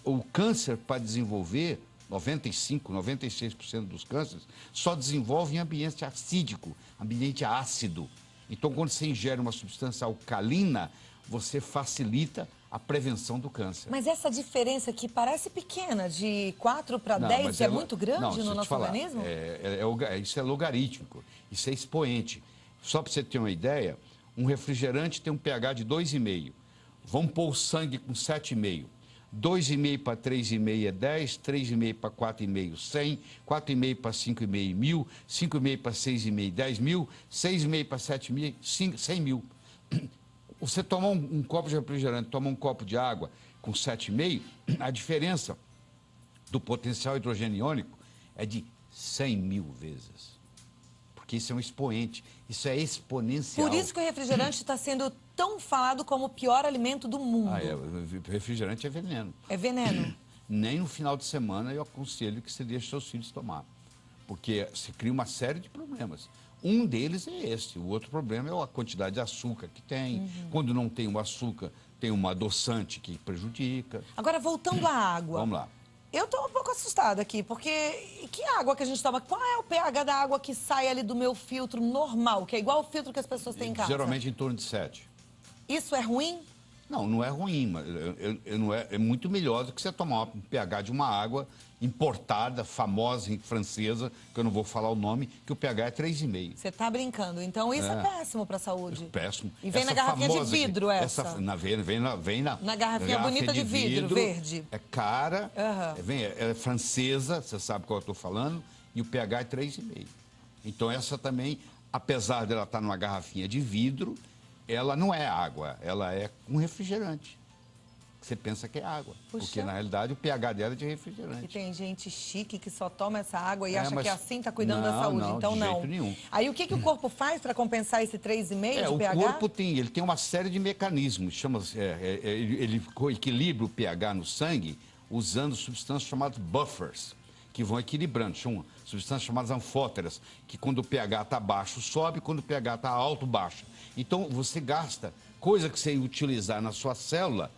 O câncer, para desenvolver, 95%, 96% dos cânceres, só desenvolve em ambiente acídico, ambiente ácido. Então, quando você ingere uma substância alcalina, você facilita a prevenção do câncer. Mas essa diferença que parece pequena, de 4 para 10, é muito grande no nosso organismo? Isso é logarítmico, isso é expoente. Só para você ter uma ideia, um refrigerante tem um pH de 2,5. Vamos pôr o sangue com 7,5. 2,5 para 3,5 é 10, 3,5 para 4,5, 100, 4,5 para 5,5, 1.000, 5,5 para 6,5, 10.000, 6,5 para 7.000, 100 mil. Você tomar um copo de refrigerante, tomar um copo de água com 7,5, a diferença do potencial hidrogênio iônico é de 100 mil vezes. Porque isso é um expoente, isso é exponencial. Por isso que o refrigerante está sendo tão falado como o pior alimento do mundo. O refrigerante é veneno. É veneno? Nem no final de semana eu aconselho que você deixe seus filhos tomar. Porque se cria uma série de problemas. Um deles é esse. O outro problema é a quantidade de açúcar que tem. Quando não tem o açúcar, tem um adoçante que prejudica. Agora, voltando à água. Vamos lá. Eu estou um pouco assustada aqui, porque que água que a gente toma? Qual é o pH da água que sai ali do meu filtro normal, que é igual o filtro que as pessoas têm em casa? Geralmente em torno de 7. Isso é ruim? Não, não é ruim, mas é muito melhor do que você tomar um pH de uma água importada, famosa, francesa, que eu não vou falar o nome, que o pH é 3,5. Você está brincando. Então isso é péssimo para a saúde. Péssimo. E vem na garrafinha de vidro essa? Vem na garrafinha bonita de vidro, verde. É cara, é francesa, você sabe qual eu estou falando, e o pH é 3,5. Então essa também, apesar dela estar numa garrafinha de vidro, ela não é água, ela é um refrigerante. Você pensa que é água, porque na realidade o pH dela é de refrigerante. E tem gente chique que só toma essa água e acha que assim está cuidando não, da saúde, não, então de não. Jeito nenhum. Aí o que o corpo faz para compensar esse 3,5 de pH? O corpo tem uma série de mecanismos, ele equilibra o pH no sangue usando substâncias chamadas buffers, que vão equilibrando. São substâncias chamadas anfóteras, que quando o pH está baixo, sobe, quando o pH está alto, baixa. Então, você gasta, coisa que você ia utilizar na sua célula,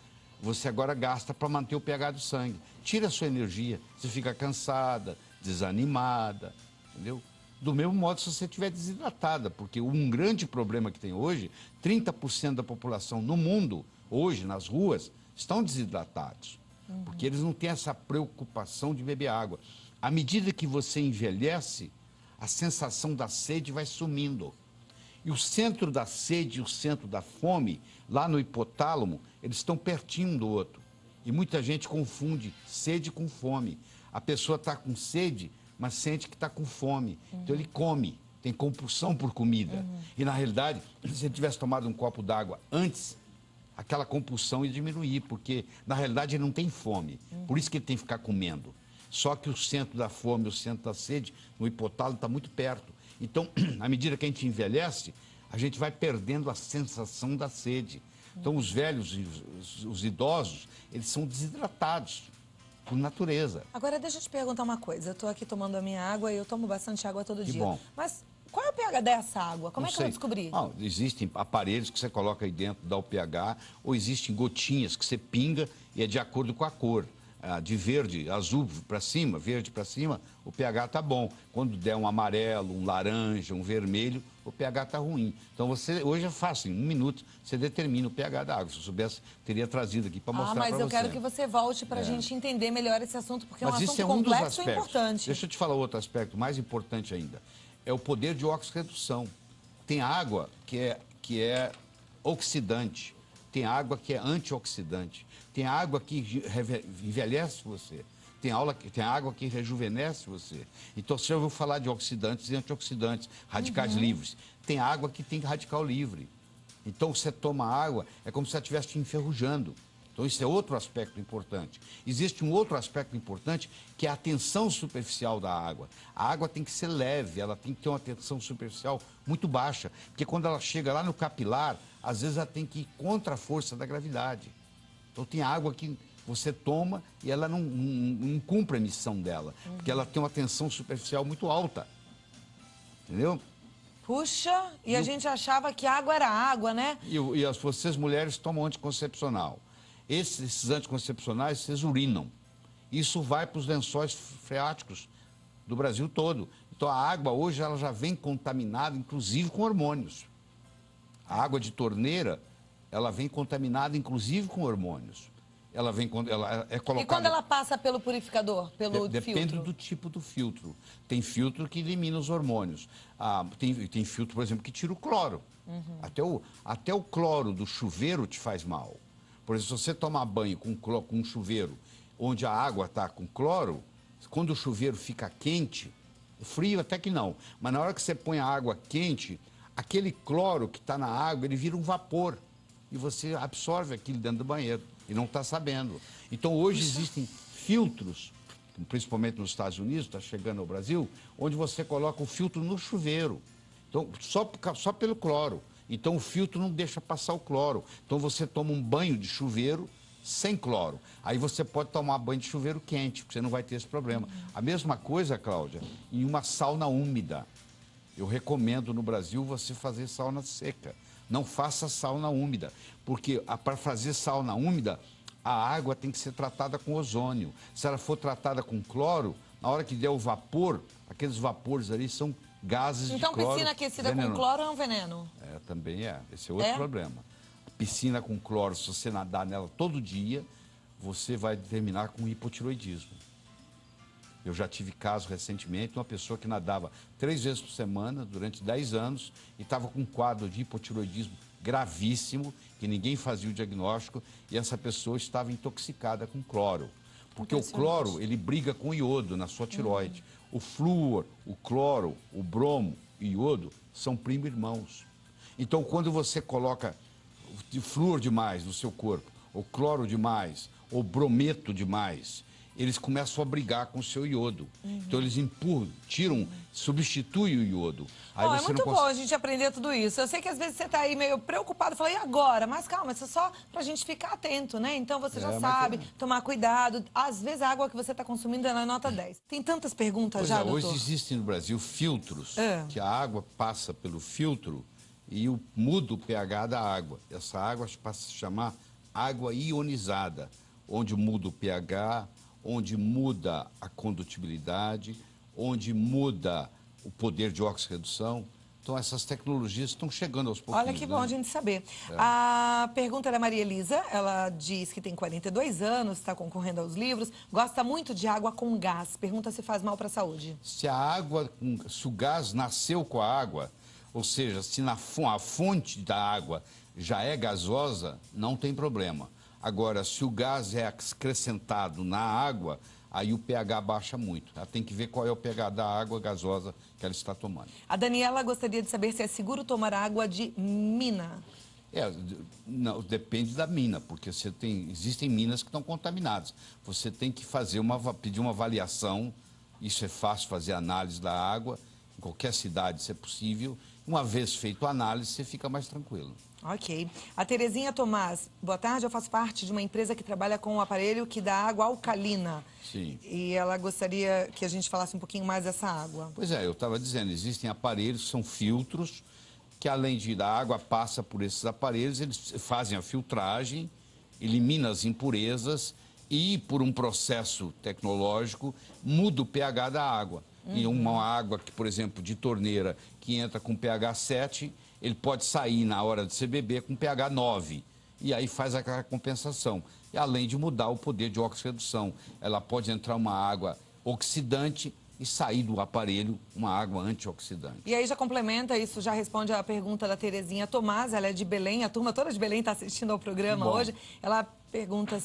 você agora gasta para manter o pH do sangue. Tira a sua energia, você fica cansada, desanimada, entendeu? Do mesmo modo, se você estiver desidratada, porque um grande problema que tem hoje, 30% da população no mundo, hoje, nas ruas, estão desidratados. Porque eles não têm essa preocupação de beber água. À medida que você envelhece, a sensação da sede vai sumindo. E o centro da sede e o centro da fome, lá no hipotálamo, eles estão pertinho um do outro. E muita gente confunde sede com fome. A pessoa está com sede, mas sente que está com fome. Então ele come, tem compulsão por comida. E na realidade, se ele tivesse tomado um copo d'água antes, aquela compulsão ia diminuir, porque na realidade ele não tem fome. Por isso que ele tem que ficar comendo. Só que o centro da fome, o centro da sede, no hipotálamo está muito perto. Então, à medida que a gente envelhece, a gente vai perdendo a sensação da sede. Então, os velhos, os idosos, eles são desidratados por natureza. Agora, deixa eu te perguntar uma coisa. Eu estou aqui tomando a minha água e eu tomo bastante água todo dia. Bom. Mas qual é o pH dessa água? Como é que eu vou descobrir? Existem aparelhos que você coloca aí dentro, dá o pH, ou existem gotinhas que você pinga e é de acordo com a cor. De verde, azul para cima, verde para cima, o pH está bom. Quando der um amarelo, um laranja, um vermelho, o pH está ruim. Então, hoje é fácil, em 1 minuto, você determina o pH da água. Se eu soubesse, teria trazido aqui para mostrar para você. Mas eu quero que você volte para a gente entender melhor esse assunto, porque é um assunto complexo e importante. Deixa eu te falar outro aspecto mais importante ainda. É o poder de oxirredução. Tem água que é oxidante, tem água que é antioxidante, tem água que envelhece você, tem água que rejuvenesce você. Então, você já ouviu falar de oxidantes e antioxidantes, radicais livres. Tem água que tem radical livre. Então, você toma água, é como se você estivesse te enferrujando. Então, isso é outro aspecto importante. Existe um outro aspecto importante, que é a tensão superficial da água. A água tem que ser leve, ela tem que ter uma tensão superficial muito baixa, porque quando ela chega lá no capilar, às vezes ela tem que ir contra a força da gravidade. Então, tem água que você toma e ela não cumpre a missão dela, porque ela tem uma tensão superficial muito alta. Entendeu? Puxa, a gente achava que água era água, né? E vocês mulheres tomam anticoncepcional. Esses anticoncepcionais, vocês urinam. Isso vai para os lençóis freáticos do Brasil todo. Então, a água hoje ela já vem contaminada, inclusive com hormônios. A água de torneira, ela vem contaminada, inclusive com hormônios. Ela é colocada... E quando ela passa pelo purificador, pelo filtro? Depende do tipo do filtro. Tem filtro que elimina os hormônios. Tem filtro, por exemplo, que tira o cloro. Até o cloro do chuveiro te faz mal. Por exemplo, se você tomar banho com um chuveiro onde a água está com cloro, quando o chuveiro fica quente, frio até que não, mas na hora que você põe a água quente, aquele cloro que está na água, ele vira um vapor. E você absorve aquilo dentro do banheiro e não está sabendo. Então, hoje existem filtros, principalmente nos Estados Unidos, está chegando ao Brasil, onde você coloca o filtro no chuveiro. Então, só pelo cloro. Então, o filtro não deixa passar o cloro. Então, você toma um banho de chuveiro sem cloro. Aí você pode tomar banho de chuveiro quente, porque você não vai ter esse problema. A mesma coisa, Cláudia, em uma sauna úmida. Eu recomendo no Brasil você fazer sauna seca. Não faça sauna úmida, porque para fazer sauna úmida, a água tem que ser tratada com ozônio. Se ela for tratada com cloro, na hora que der o vapor, aqueles vapores ali são gases de cloro. Então, piscina aquecida com cloro é um veneno? Também é. Esse é outro problema. Piscina com cloro, se você nadar nela todo dia, você vai terminar com hipotiroidismo. Eu já tive caso recentemente, uma pessoa que nadava 3 vezes por semana durante 10 anos e estava com um quadro de hipotiroidismo gravíssimo, que ninguém fazia o diagnóstico, e essa pessoa estava intoxicada com cloro. Porque o cloro, ele briga com o iodo na sua tireoide. O flúor, o cloro, o bromo e o iodo são primo-irmãos. Então, quando você coloca flúor demais no seu corpo, ou cloro demais, ou brometo demais, eles começam a brigar com o seu iodo. Então, eles empurram, tiram, substituem o iodo. Aí é muito bom a gente aprender tudo isso. Eu sei que às vezes você está aí meio preocupado, fala, e agora? Mas calma, isso é só para a gente ficar atento, né? Então, você já sabe, tomar cuidado. Às vezes, a água que você está consumindo é na nota 10. Tem tantas perguntas já, doutor. Hoje existem no Brasil filtros, que a água passa pelo filtro e muda o pH da água. Essa água passa a se chamar água ionizada, onde muda o pH, onde muda a condutibilidade, onde muda o poder de oxirredução. Então, essas tecnologias estão chegando aos pouquinhos. Olha que bom a gente saber. A pergunta é da Maria Elisa. Ela diz que tem 42 anos, está concorrendo aos livros, gosta muito de água com gás. Pergunta se faz mal para a saúde. Se o gás nasceu com a água, ou seja, se a fonte da água já é gasosa, não tem problema. Agora, se o gás é acrescentado na água, aí o pH baixa muito. Ela tem que ver qual é o pH da água gasosa que ela está tomando. A Daniela gostaria de saber se é seguro tomar água de mina. Não, depende da mina, porque existem minas que estão contaminadas. Você tem que pedir uma avaliação, isso é fácil fazer análise da água, em qualquer cidade, se é possível. Uma vez feito a análise, você fica mais tranquilo. Ok. A Terezinha Tomás, boa tarde, eu faço parte de uma empresa que trabalha com um aparelho que dá água alcalina. Sim. E ela gostaria que a gente falasse um pouquinho mais dessa água. Pois é, eu estava dizendo, existem aparelhos, são filtros, que além de da água passa por esses aparelhos, eles fazem a filtragem, eliminam as impurezas e, por um processo tecnológico, muda o pH da água. E uma água que, por exemplo, de torneira, que entra com pH 7, ele pode sair na hora de você beber com pH 9. E aí faz aquela compensação. E além de mudar o poder de oxirredução, ela pode entrar uma água oxidante e sair do aparelho uma água antioxidante. E aí já complementa, isso já responde a pergunta da Terezinha Tomás, ela é de Belém, a turma toda de Belém está assistindo ao programa hoje. Ela pergunta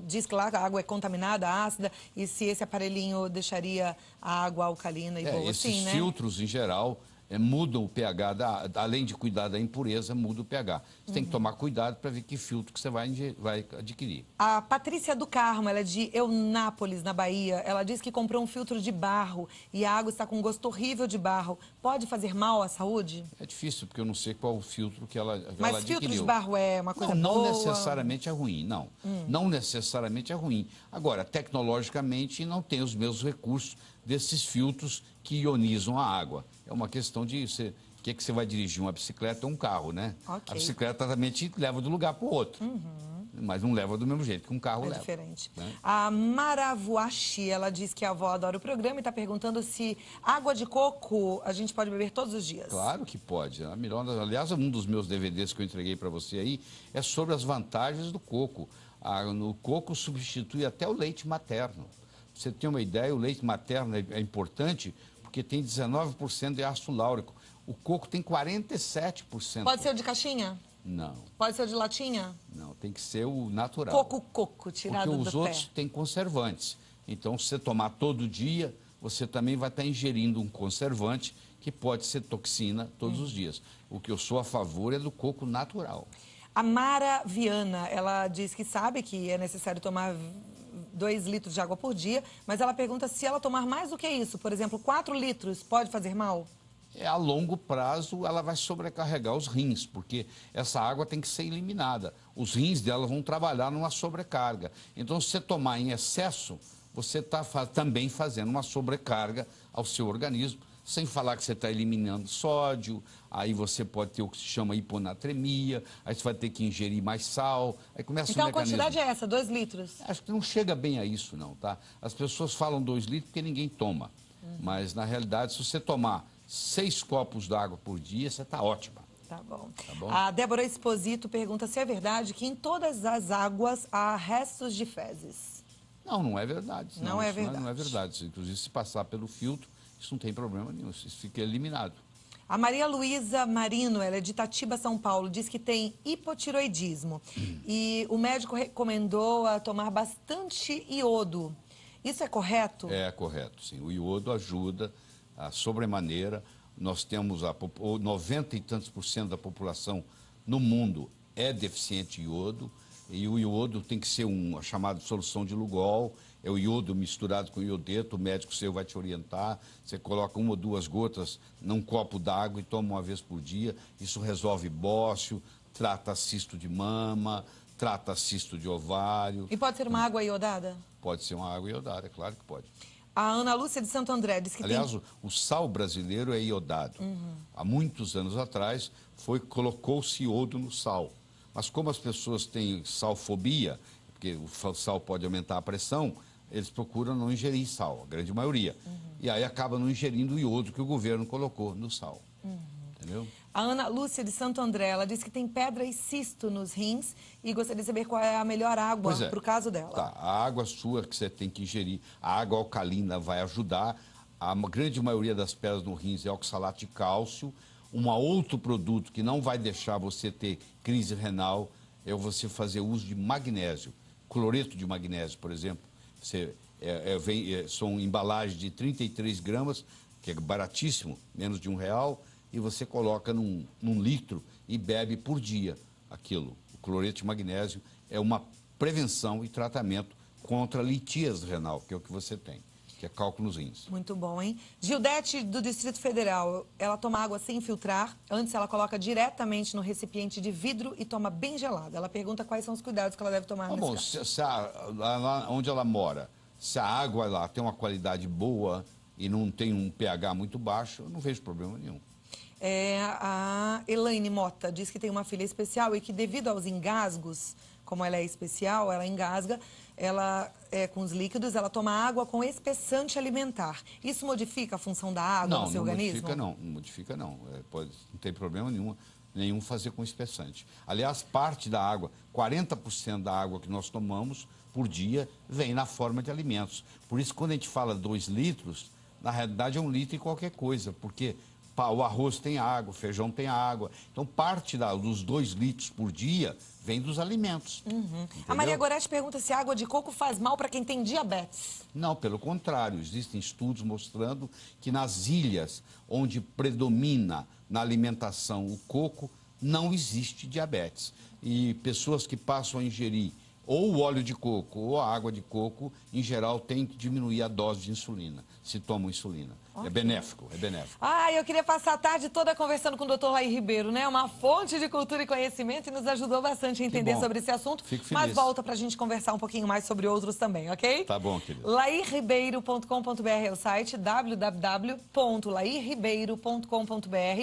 diz que lá a água é contaminada, ácida, e se esse aparelhinho deixaria a água alcalina e boa assim, né? Esses filtros, em geral, mudam o pH, além de cuidar da impureza, muda o pH. Você tem que tomar cuidado para ver que filtro que você vai adquirir. A Patrícia do Carmo, ela é de Eunápolis, na Bahia. Ela diz que comprou um filtro de barro e a água está com um gosto horrível de barro. Pode fazer mal à saúde? É difícil, porque eu não sei qual o filtro que ela adquiriu. Mas filtro de barro é uma coisa boa? Não necessariamente é ruim, não. Não necessariamente é ruim. Agora, tecnologicamente, não tem os mesmos recursos desses filtros que ionizam a água. É uma questão de o que você vai dirigir, uma bicicleta ou um carro, né? Okay. A bicicleta também te leva de um lugar para o outro. mas não leva do mesmo jeito que um carro leva. É diferente. Né? A Maravuashi, ela diz que a avó adora o programa e está perguntando se água de coco a gente pode beber todos os dias. Claro que pode. A melhor, aliás, um dos meus DVDs que eu entreguei para você aí é sobre as vantagens do coco. O coco substitui até o leite materno. Pra você ter uma ideia, o leite materno é importante porque tem 19% de ácido láurico. O coco tem 47%. Pode ser o de caixinha? Não. Pode ser o de latinha? Não, tem que ser o natural. Coco, tirado do pé. Porque os outros têm conservantes. Então, se você tomar todo dia, você também vai estar ingerindo um conservante que pode ser toxina todos os dias. O que eu sou a favor é do coco natural. A Mara Viana, ela diz que sabe que é necessário tomar 2 litros de água por dia, mas ela pergunta se ela tomar mais do que isso, por exemplo, 4 litros, pode fazer mal? A longo prazo, ela vai sobrecarregar os rins, porque essa água tem que ser eliminada. Os rins dela vão trabalhar numa sobrecarga. Então, se você tomar em excesso, você está também fazendo uma sobrecarga ao seu organismo, sem falar que você está eliminando sódio, aí você pode ter o que se chama hiponatremia, aí você vai ter que ingerir mais sal, aí começa então, o mecanismo. a quantidade é essa, 2 litros? Acho que não chega bem a isso, não, tá? As pessoas falam 2 litros porque ninguém toma. Mas, na realidade, se você tomar 6 copos d'água por dia, você está ótima. Tá bom. Tá bom. A Débora Exposito pergunta se é verdade que em todas as águas há restos de fezes. Não, não é verdade. Não é verdade. Não é verdade. Inclusive, se passar pelo filtro, isso não tem problema nenhum, isso fica eliminado. A Maria Luísa Marino, ela é de Itatiba, São Paulo, diz que tem hipotiroidismo. E o médico recomendou a tomar bastante iodo. Isso é correto? É correto, sim. O iodo ajuda a sobremaneira. Nós temos 90 e tantos % da população no mundo é deficiente de iodo. E o iodo tem que ser uma chamada solução de Lugol. É o iodo misturado com iodeto, o médico seu vai te orientar. Você coloca 1 ou 2 gotas num copo d'água e toma uma vez por dia. Isso resolve bócio, trata cisto de mama, trata cisto de ovário. E pode ser uma água iodada? Pode ser uma água iodada, é claro que pode. A Ana Lúcia de Santo André diz que aliás, tem... o sal brasileiro é iodado. Há muitos anos atrás, colocou-se iodo no sal. Mas como as pessoas têm salfobia, porque o sal pode aumentar a pressão, eles procuram não ingerir sal, a grande maioria. E aí acaba não ingerindo o iodo que o governo colocou no sal. Entendeu? A Ana Lúcia de Santo André, ela diz que tem pedra e cisto nos rins e gostaria de saber qual é a melhor água para o caso dela. Tá, a água sua que você tem que ingerir, a água alcalina vai ajudar. A grande maioria das pedras no rins é oxalato de cálcio. Um outro produto que não vai deixar você ter crise renal é você fazer uso de magnésio. Cloreto de magnésio, por exemplo. São embalagens de 33 gramas, que é baratíssimo, menos de R$1, e você coloca num litro e bebe por dia aquilo. O cloreto de magnésio é uma prevenção e tratamento contra a litíase renal, que é o que você tem, que é cálculo nos rins. Muito bom, hein? Gildete, do Distrito Federal, ela toma água sem filtrar. Antes, ela coloca diretamente no recipiente de vidro e toma bem gelada. Ela pergunta quais são os cuidados que ela deve tomar nesse caso. Lá onde ela mora, se a água lá tem uma qualidade boa e não tem um pH muito baixo, eu não vejo problema nenhum. A Elaine Mota diz que tem uma filha especial e que, devido aos engasgos, como ela é especial, ela engasga, com os líquidos, ela toma água com espessante alimentar. Isso modifica a função da água no seu organismo? Não modifica não. Não tem problema nenhum fazer com espessante. Aliás, parte da água, 40% da água que nós tomamos por dia vem na forma de alimentos. Por isso, quando a gente fala 2 litros, na realidade é 1 litro e qualquer coisa, porque o arroz tem água, o feijão tem água. Então, parte dos 2 litros por dia vem dos alimentos. A Maria Gorete pergunta se a água de coco faz mal para quem tem diabetes. Não, pelo contrário. Existem estudos mostrando que nas ilhas onde predomina na alimentação o coco, não existe diabetes. E pessoas que passam a ingerir ou o óleo de coco ou a água de coco, em geral, tem que diminuir a dose de insulina, se tomam insulina. Okay. É benéfico. Eu queria passar a tarde toda conversando com o Dr. Laí Ribeiro, né? Uma fonte de cultura e conhecimento e nos ajudou bastante a entender sobre esse assunto. Fico feliz. Mas volta pra gente conversar um pouquinho mais sobre outros também, ok? Tá bom, querido. lairibeiro.com.br é o site, www.lairibeiro.com.br.